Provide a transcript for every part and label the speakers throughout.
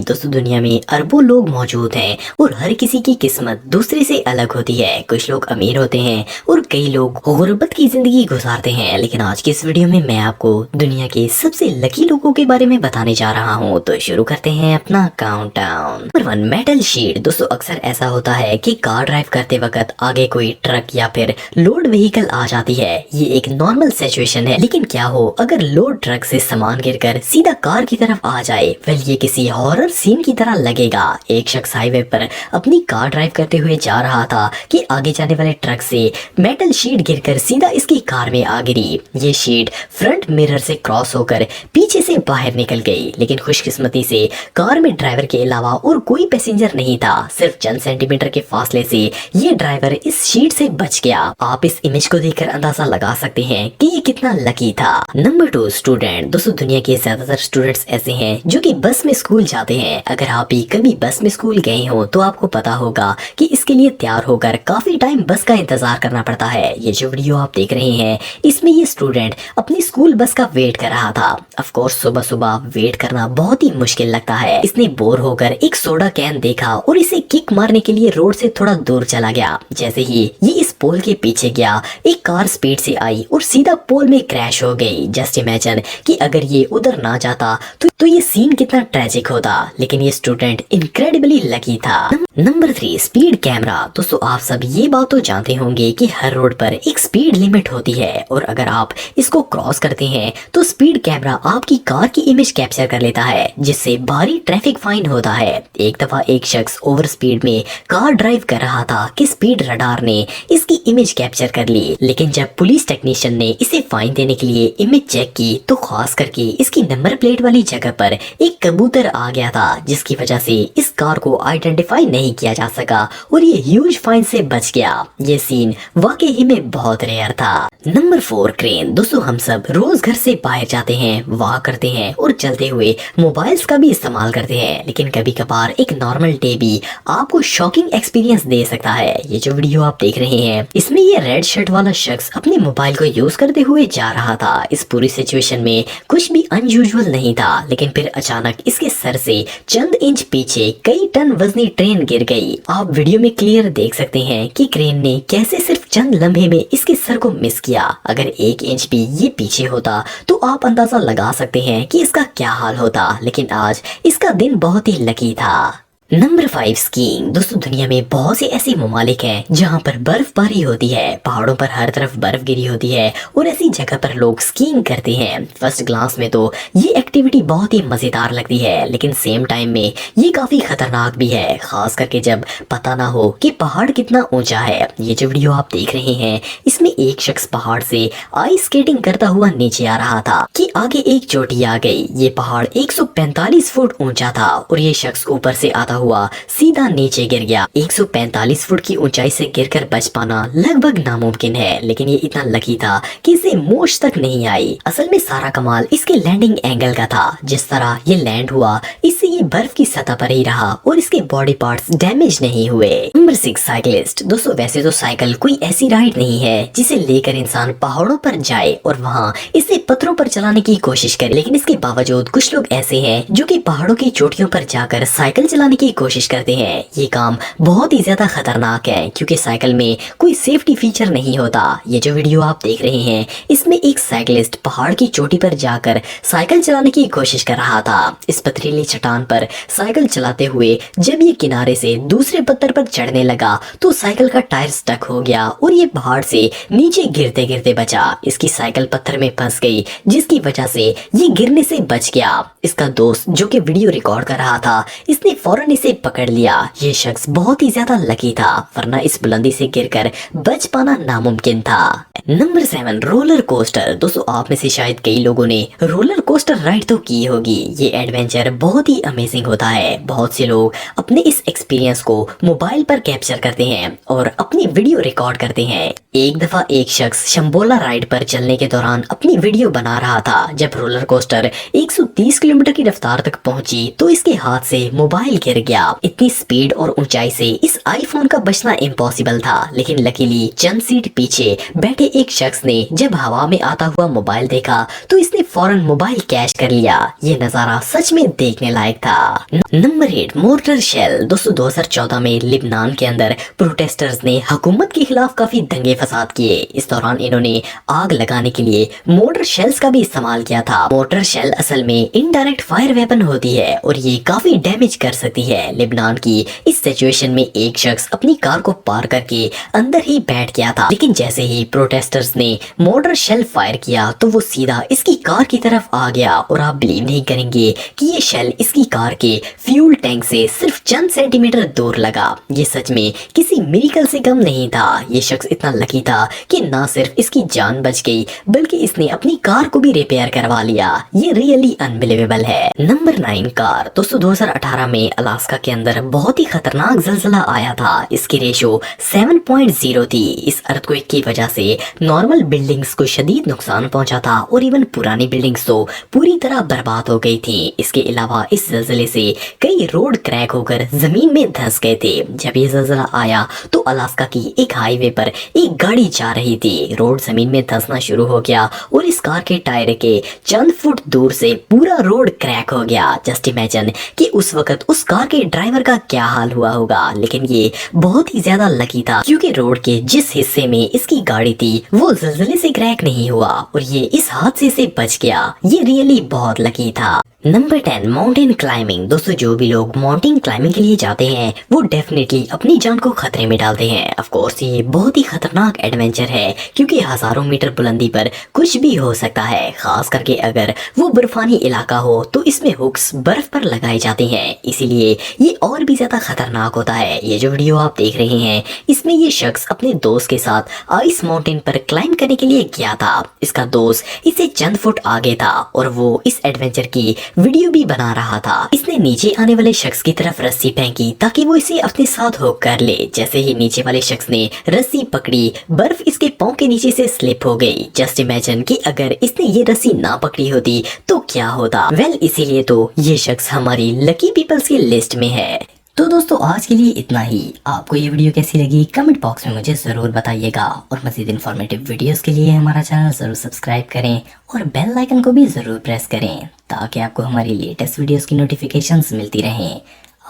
Speaker 1: दोस्तों दुनिया में अरबों लोग मौजूद हैं और हर किसी की किस्मत दूसरे से अलग होती है। कुछ लोग अमीर होते हैं और कई लोग गुर्बत की जिंदगी गुजारते हैं। लेकिन आज की इस वीडियो में मैं आपको दुनिया के सबसे लकी लोगों के बारे में बताने जा रहा हूं। तो शुरू करते हैं अपना काउंटडाउन। Number 1, metal sheet. दोस्तों अक्सर ऐसा होता है कि कार ड्राइव करते वक्त आगे कोई ट्रक या फिर लोड व्हीकल आ जाती है। ये एक नॉर्मल सिचुएशन है, लेकिन क्या हो अगर लोड ट्रक से सामान गिरकर सीधा कार की तरफ आ जाए। वेल ये किसी हॉरर सीन की तरह लगेगा। एक शख्स हाईवे पर अपनी कार ड्राइव करते हुए जा रहा था कि आगे जाने वाले ट्रक से मेटल शीट गिरकर सीधा इसकी कार में आ गिरी। ये शीट फ्रंट मिरर से क्रॉस होकर पीछे से बाहर निकल गई, लेकिन खुशकिस्मती से कार में ड्राइवर के अलावा और कोई पैसेंजर नहीं था। सिर्फ चंद सेंटीमीटर के फासले से ये ड्राइवर इस शीट से बच गया। आप इस इमेज को देखकर अंदाजा लगा सकते हैं कि ये कितना लकी था। Number 2, student. दोस्तों दुनिया के ज्यादातर स्टूडेंट्स ऐसे हैं जो कि बस में स्कूल जाते हैं। अगर आप भी कभी बस में स्कूल गए हो तो आपको पता होगा कि इसके लिए तैयार होकर काफी टाइम बस का इंतजार करना पड़ता है। ये जो वीडियो आप देख रहे हैं इसमें ये स्टूडेंट अपनी स्कूल बस का वेट कर रहा था। ऑफ कोर्स सुबह सुबह वेट करना बहुत ही मुश्किल लगता है। इसने बोर होकर एक सोडा कैन देखा और इसे किक मारने के लिए रोड से थोड़ा दूर चला गया। जैसे ही ये इस पोल के पीछे गया, एक कार स्पीड से आई और सीधा पोल में क्रैश हो गई। जस्ट इमेजिन कि अगर ये उधर ना जाता तो ये सीन कितना ट्रेजिक होता। लेकिन ये स्टूडेंट इनक्रेडिबली लकी था। Number 3, speed camera. दोस्तों आप सब ये बात तो जानते होंगे कि हर रोड पर एक स्पीड लिमिट होती है और अगर आप इसको क्रॉस करते हैं तो स्पीड कैमरा आपकी कार की इमेज कैप्चर कर लेता है, जिससे भारी ट्रैफिक फाइन होता है। एक दफा एक शख्स ओवर स्पीड में कार ड्राइव कर रहा था कि स्पीड रडार ने इसकी इमेज कैप्चर कर ली। लेकिन जब पुलिस टेक्नीशियन ने इसे फाइन देने के लिए इमेज चेक की तो खास करके इसकी नंबर प्लेट वाली जगह पर एक कबूतर आ गया था, जिसकी वजह से इस कार को आइडेंटिफाई नहीं किया जा सका और ये ह्यूज फाइन से बच गया। ये सीन वाकई ही में बहुत रेयर था। Number 4, crane. दोस्तों हम सब रोज घर से बाहर जाते हैं, वॉक करते हैं और चलते हुए मोबाइल्स का भी इस्तेमाल करते हैं। लेकिन कभी कभार एक नॉर्मल डे भी आपको शॉकिंग एक्सपीरियंस दे सकता है। ये जो वीडियो आप देख रहे हैं इसमें ये रेड शर्ट वाला शख्स अपने मोबाइल को यूज करते हुए जा रहा था। इस पूरी सिचुएशन में कुछ भी अनयूजुअल नहीं था, लेकिन फिर अचानक इसके सर से चंद इंच पीछे कई टन वजनी ट्रेन गिर गई। आप वीडियो में क्लियर देख सकते हैं कि क्रेन ने कैसे सिर्फ चंद लम्हे में इसके सर को मिस किया। अगर 1 इंच भी ये पीछे होता तो आप अंदाजा लगा सकते हैं कि इसका क्या हाल होता। लेकिन आज इसका दिन बहुत ही लकी था। Number 5, skiing. दोस्तों दुनिया में बहुत से ऐसे ममालिक हैं जहां पर बर्फबारी होती है। पहाड़ों पर हर तरफ बर्फ गिरी होती है और ऐसी जगह पर लोग स्कीइंग करते हैं। फर्स्ट ग्लांस में तो ये एक्टिविटी बहुत ही मजेदार लगती है, लेकिन सेम टाइम में ये काफी खतरनाक भी है, खास करके जब पता ना हो कि पहाड़ कितना ऊंचा है। ये जो वीडियो आप देख रहे हैं इसमें एक शख्स पहाड़ से आइस स्केटिंग करता हुआ नीचे आ रहा था कि आगे एक चोटी आ गई। ये पहाड़ 145 फुट ऊंचा था और ये शख्स ऊपर से आता हुआ सीधा नीचे गिर गया। 145 फुट की ऊंचाई से गिरकर बच पाना लगभग नामुमकिन है, लेकिन ये इतना लकी था कि इसे मोश तक नहीं आई। असल में सारा कमाल इसके लैंडिंग एंगल का था। जिस तरह ये लैंड हुआ इससे ये बर्फ की सतह पर ही रहा और इसके बॉडी पार्ट्स डैमेज नहीं हुए। Number 6, cyclist. दोस्तों वैसे तो साइकिल कोई ऐसी राइड नहीं है जिसे लेकर इंसान पहाड़ों पर जाए और वहाँ इसे पत्थरों पर चलाने की कोशिश करे, लेकिन इसके बावजूद कुछ लोग ऐसे हैं जो कि पहाड़ों की चोटियों पर जाकर साइकिल चलाने की कोशिश करते हैं। ये काम बहुत ही ज्यादा खतरनाक है क्योंकि साइकिल में कोई सेफ्टी फीचर नहीं होता। ये जो वीडियो आप देख रहे हैं इसमें एक साइकिलिस्ट पहाड़ की चोटी पर जाकर साइकिल चलाने की कोशिश कर रहा था। इस पथरीली चट्टान पर साइकिल चलाते हुए जब ये किनारे से दूसरे पत्थर पर चढ़ने लगा तो साइकिल का टायर स्टक हो गया और ये पहाड़ से नीचे गिरते गिरते बचा। इसकी साइकिल पत्थर में फंस गई, जिसकी वजह से ये गिरने से बच गया। इसका दोस्त जो कि वीडियो रिकॉर्ड कर रहा था इसने फौरन इसे पकड़ लिया। ये शख्स बहुत ही ज्यादा लकी था, वरना इस बुलंदी से गिरकर बच पाना नामुमकिन था। Number 7, roller coaster. दोस्तों आप में से शायद कई लोगों ने रोलर कोस्टर राइड तो की होगी। ये एडवेंचर बहुत ही अमेजिंग होता है। बहुत से लोग अपने इस एक्सपीरियंस को मोबाइल पर कैप्चर करते हैं और अपनी वीडियो रिकॉर्ड करते हैं। एक दफा एक शख्स शंबोला राइड पर चलने के दौरान अपनी वीडियो बना रहा था। जब रोलर कोस्टर 130 किलोमीटर की रफ्तार तक पहुंची तो इसके हाथ से मोबाइल गिर गया। इतनी स्पीड और ऊंचाई से इस आईफोन का बचना इम्पॉसिबल था, लेकिन लकीली चंद सीट पीछे बैठे एक शख्स ने जब हवा में आता हुआ मोबाइल देखा तो इसने फौरन मोबाइल कैच कर लिया। ये नजारा सच में देखने लायक था। Number 8, mortar shell. दोस्तों 2014 में लिबनान के अंदर प्रोटेस्टर्स ने हुकूमत के खिलाफ काफी दंगे फसाद किए। इस दौरान इन्होंने आग लगाने के लिए मोर्टार शेल्स का भी इस्तेमाल किया था। मोर्टार शेल असल में इनडायरेक्ट फायर वेपन होती है और ये काफी डैमेज कर सकती है। लिबनान की इस सिचुएशन में एक शख्स अपनी कार को पार करके अंदर ही बैठ गया था, लेकिन जैसे ही प्रोटेस्टर्स ने मोर्टार शेल फायर किया तो वो सीधा इसकी कार की तरफ आ गया और आप बिलीव नहीं करेंगे कि ये शेल इसकी कार के फ्यूल टैंक से सिर्फ चंद सेंटीमीटर दूर लगा। ये सच में किसी मिरेकल से कम नहीं था। ये शख्स इतना लकी था कि ना सिर्फ इसकी जान बच गई बल्कि इसने अपनी कार को भी रिपेयर करवा लिया। ये रियली अनबिलीवेबल है। Number 9, car. दोस्तों 2018 में अलास्का के अंदर बहुत ही खतरनाक जलजला आया था। इसकी रेशो 7.0 थी। इस अर्थक्वेक की वजह से नॉर्मल बिल्डिंग्स को शदीद नुकसान पहुंचा था और इवन पुरानी बिल्डिंग्स तो पूरी तरह बर्बाद हो गई थी। इसके अलावा इस जलजले से कई रोड क्रैक होकर जमीन में धंस गए थे। जब ये जलजला आया तो अलास्का की एक हाईवे पर एक गाड़ी जा रही थी। रोड जमीन में धंसना शुरू हो गया और इस कार के टायर के चंद फुट दूर से पूरा रोड क्रैक हो गया। जस्ट इमेजिन कि उस वक्त उस कार के ड्राइवर का क्या हाल हुआ होगा। लेकिन ये बहुत ही ज्यादा लकी था क्योंकि रोड के जिस हिस्से में इसकी गाड़ी थी वो जलजले से क्रैक नहीं हुआ और ये इस हादसे से बच गया। ये रियली बहुत लकी था। Number 10, mountain climbing. दोस्तों जो भी लोग माउंटेन क्लाइंबिंग के लिए जाते हैं वो डेफिनेटली अपनी जान को खतरे में डालते हैं। ऑफ कोर्स ये बहुत ही खतरनाक एडवेंचर है क्योंकि हजारों मीटर बुलंदी पर कुछ भी हो सकता है। खास करके अगर वो बर्फानी इलाका हो तो इसमें हुक्स बर्फ पर लगाए जाते हैं, इसीलिए ये और भी ज्यादा खतरनाक होता है। ये जो वीडियो आप देख रहे हैं इसमें ये शख्स अपने दोस्त के साथ आइस माउंटेन पर क्लाइंब करने के लिए गया था। इसका दोस्त इससे चंद फुट आगे था और वो इस एडवेंचर की वीडियो भी बना रहा था। इसने नीचे आने वाले शख्स की तरफ रस्सी फेंकी ताकि वो इसे अपने साथ हुक कर ले। जैसे ही नीचे वाले शख्स ने रस्सी पकड़ी बर्फ इसके पांव के नीचे से स्लिप हो गई। जस्ट इमेजिन कि अगर इसने ये रस्सी ना पकड़ी होती तो क्या होता। वेल इसीलिए तो ये शख्स हमारी लकी पीपल्स की लिस्ट में है। तो दोस्तों आज के लिए इतना ही। आपको ये वीडियो कैसी लगी कमेंट बॉक्स में मुझे ज़रूर बताइएगा और मज़ीद इन्फॉर्मेटिव वीडियोस के लिए हमारा चैनल ज़रूर सब्सक्राइब करें और बेल आइकन को भी ज़रूर प्रेस करें ताकि आपको हमारी लेटेस्ट वीडियोस की नोटिफिकेशंस मिलती रहें।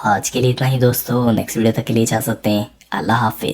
Speaker 1: आज के लिए इतना ही दोस्तों, नेक्स्ट वीडियो तक के लिए जा सकते हैं। अल्लाह हाफिज़।